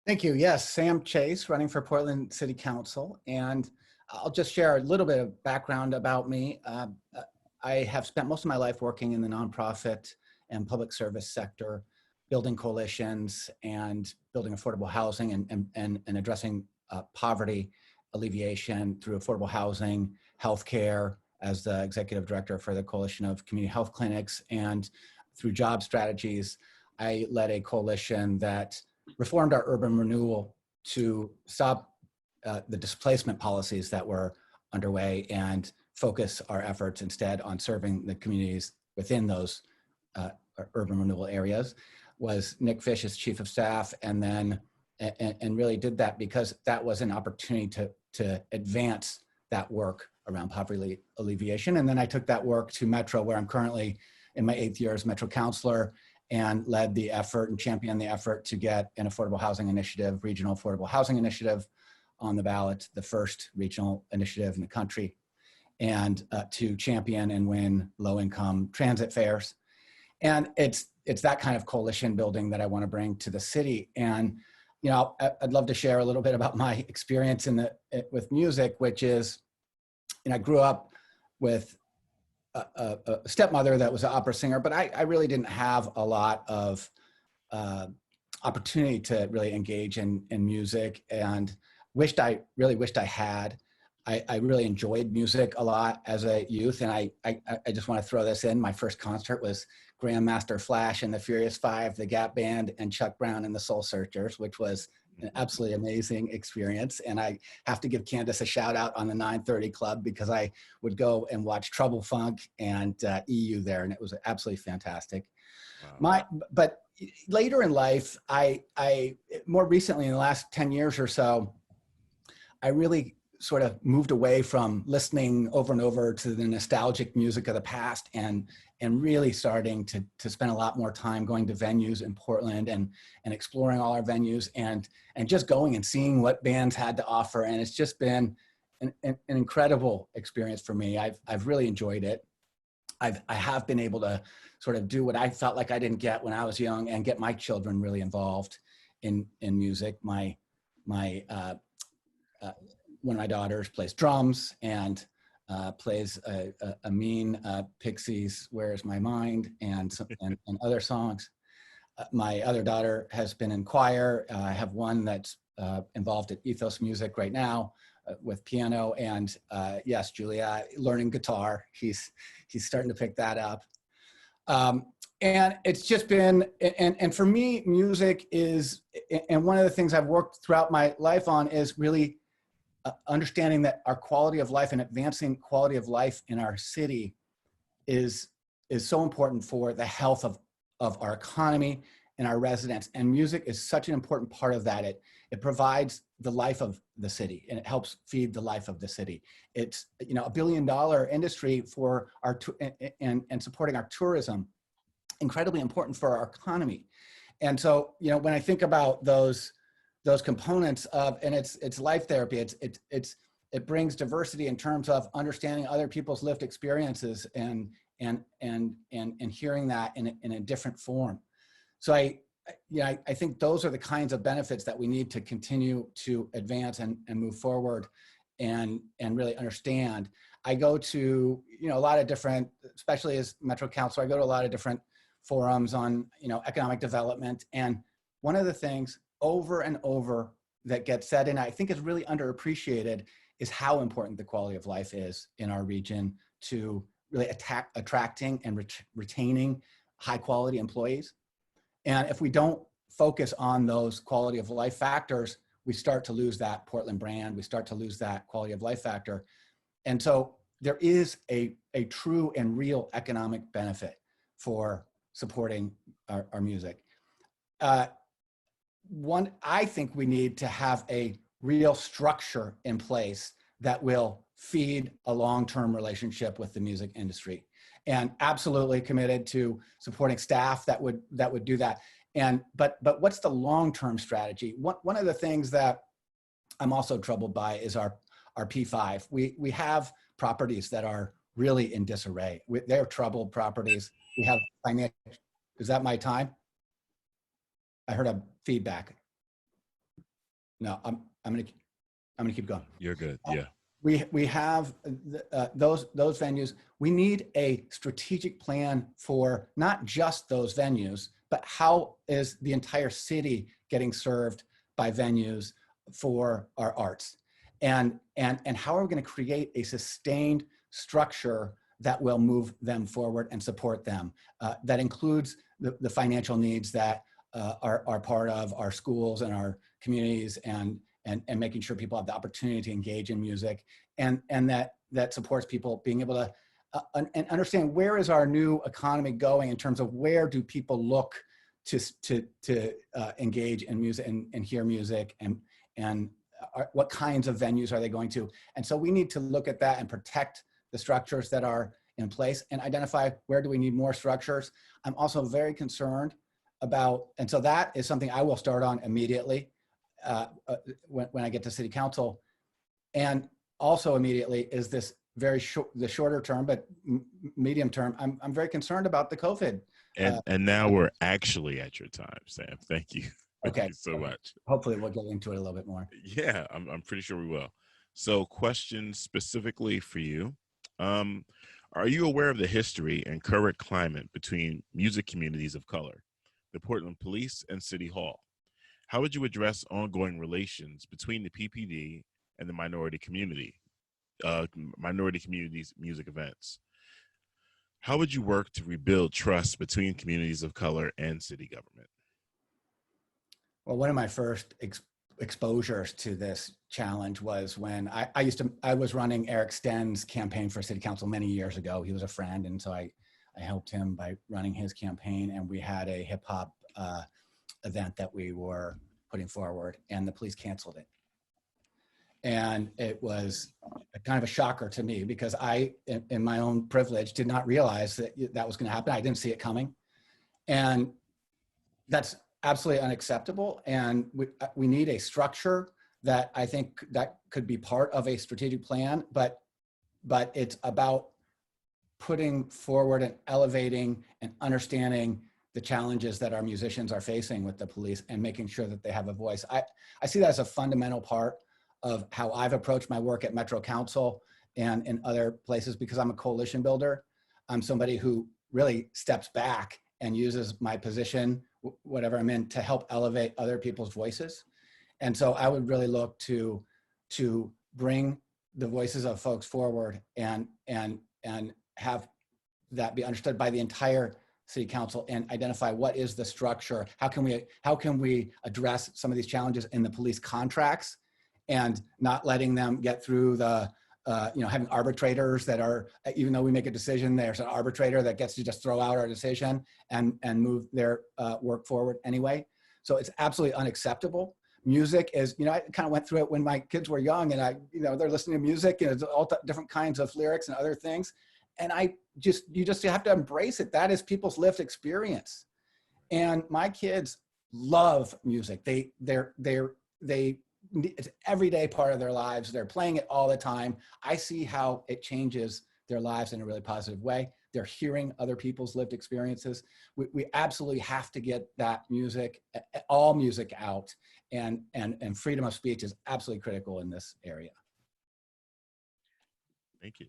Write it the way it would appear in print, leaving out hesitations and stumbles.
Thank you. Yes, Sam Chase, running for Portland City Council. And I'll just share a little bit of background about me. I have spent most of my life working in the nonprofit and public service sector, building coalitions and building affordable housing and addressing poverty alleviation through affordable housing, healthcare, as the executive director for the Coalition of Community Health Clinics, and through job strategies. I led a coalition that reformed our urban renewal to stop the displacement policies that were underway and focus our efforts instead on serving the communities within those urban renewal areas. Was Nick Fish as chief of staff, and then and really did that because that was an opportunity to advance that work around poverty alleviation. And then I took that work to Metro, where I'm currently in my 8th year as Metro Councilor, and led the effort and championed the effort to get an affordable housing initiative, regional affordable housing initiative, on the ballot, the first regional initiative in the country, and to champion and win low-income transit fares. And it's that kind of coalition building that I want to bring to the city. And you know, I'd love to share a little bit about my experience with music, which is, you know, I grew up with a stepmother that was an opera singer, but I really didn't have a lot of opportunity to really engage in music, and really wished I had. I really enjoyed music a lot as a youth, and I just want to throw this in. My first concert was Grandmaster Flash and the Furious Five, the Gap Band, and Chuck Brown and the Soul Searchers, which was an absolutely amazing experience. And I have to give Candace a shout out on the 930 Club, because I would go and watch Trouble Funk and EU there, and it was absolutely fantastic. Wow. But later in life, I more recently in the last 10 years or so, I really sort of moved away from listening over and over to the nostalgic music of the past, and really starting to spend a lot more time going to venues in Portland and exploring all our venues and just going and seeing what bands had to offer. And it's just been an incredible experience for me. I've really enjoyed it. I have been able to sort of do what I felt like I didn't get when I was young, and get my children really involved in music. One of my daughters plays drums and plays a mean Pixies, Where's My Mind, and other songs. My other daughter has been in choir. I have one that's involved at Ethos Music right now with piano, and yes, Julia, learning guitar. He's starting to pick that up. And it's just been, and for me, music is, and one of the things I've worked throughout my life on is really understanding that our quality of life and advancing quality of life in our city is so important for the health of our economy and our residents. And music is such an important part of that. It provides the life of the city, and it helps feed the life of the city. It's, you know, $1 billion industry for our and supporting our tourism, incredibly important for our economy. And so, you know, when I think about those components of, and it's life therapy, it brings diversity in terms of understanding other people's lived experiences and hearing that in a different form. So I think those are the kinds of benefits that we need to continue to advance and move forward and really understand. I go to, you know, a lot of different, especially as Metro Council, I go to a lot of different forums on, you know, economic development. And one of the things over and over that gets said, and I think is really underappreciated, is how important the quality of life is in our region to really attracting and retaining high quality employees. And if we don't focus on those quality of life factors, we start to lose that Portland brand, we start to lose that quality of life factor. And so there is a true and real economic benefit for supporting our music. I think we need to have a real structure in place that will feed a long-term relationship with the music industry, and absolutely committed to supporting staff that would do that. But what's the long-term strategy? One of the things that I'm also troubled by is our P5. We have properties that are really in disarray. They're troubled properties. We have financial. Is that my time? I heard a feedback. no, I'm gonna keep going. You're good. Yeah. We have those venues. We need a strategic plan for not just those venues, but how is the entire city getting served by venues for our arts, and how are we going to create a sustained structure that will move them forward and support them. That includes the financial needs that are part of our schools and our communities, and making sure people have the opportunity to engage in music, and that supports people being able to and understand where is our new economy going in terms of where do people look to engage in music and hear music, and what kinds of venues are they going to. And so we need to look at that and protect the structures that are in place and identify where do we need more structures. I'm also very concerned about, and so that is something I will start on immediately when I get to city council. And also immediately is this the shorter term, but medium term, I'm very concerned about the COVID. And now we're actually at your time, Sam. Thank you. Thank Okay. you so much. Hopefully we'll get into it a little bit more. Yeah, I'm pretty sure we will. So question specifically for you. Are you aware of the history and current climate between music communities of color, the Portland Police, and City Hall? How would you address ongoing relations between the PPD and the minority communities music events? How would you work to rebuild trust between communities of color and city government? Well, one of my first exposures to this challenge was when I was running Eric Sten's campaign for city council many years ago. He was a friend, and so I helped him by running his campaign, and we had a hip hop event that we were putting forward, and the police canceled it. And it was kind of a shocker to me because I, in my own privilege, did not realize that was going to happen. I didn't see it coming. And that's absolutely unacceptable. And we need a structure that I think that could be part of a strategic plan, but it's about putting forward and elevating and understanding the challenges that our musicians are facing with the police and making sure that they have a voice. I see that as a fundamental part of how I've approached my work at Metro Council and in other places, because I'm a coalition builder. I'm somebody who really steps back and uses my position, whatever I'm in, to help elevate other people's voices. And so I would really look to bring the voices of folks forward and have that be understood by the entire city council and identify what is the structure. How can we address some of these challenges in the police contracts and not letting them get through the, having arbitrators that are, even though we make a decision, there's an arbitrator that gets to just throw out our decision and move their work forward anyway. So it's absolutely unacceptable. Music is, I kind of went through it when my kids were young, and they're listening to music and it's all different kinds of lyrics and other things. And you just have to embrace it. That is people's lived experience. And my kids love music. It's an everyday part of their lives. They're playing it all the time. I see how it changes their lives in a really positive way. They're hearing other people's lived experiences. We absolutely have to get that music, all music out, and freedom of speech is absolutely critical in this area. Thank you.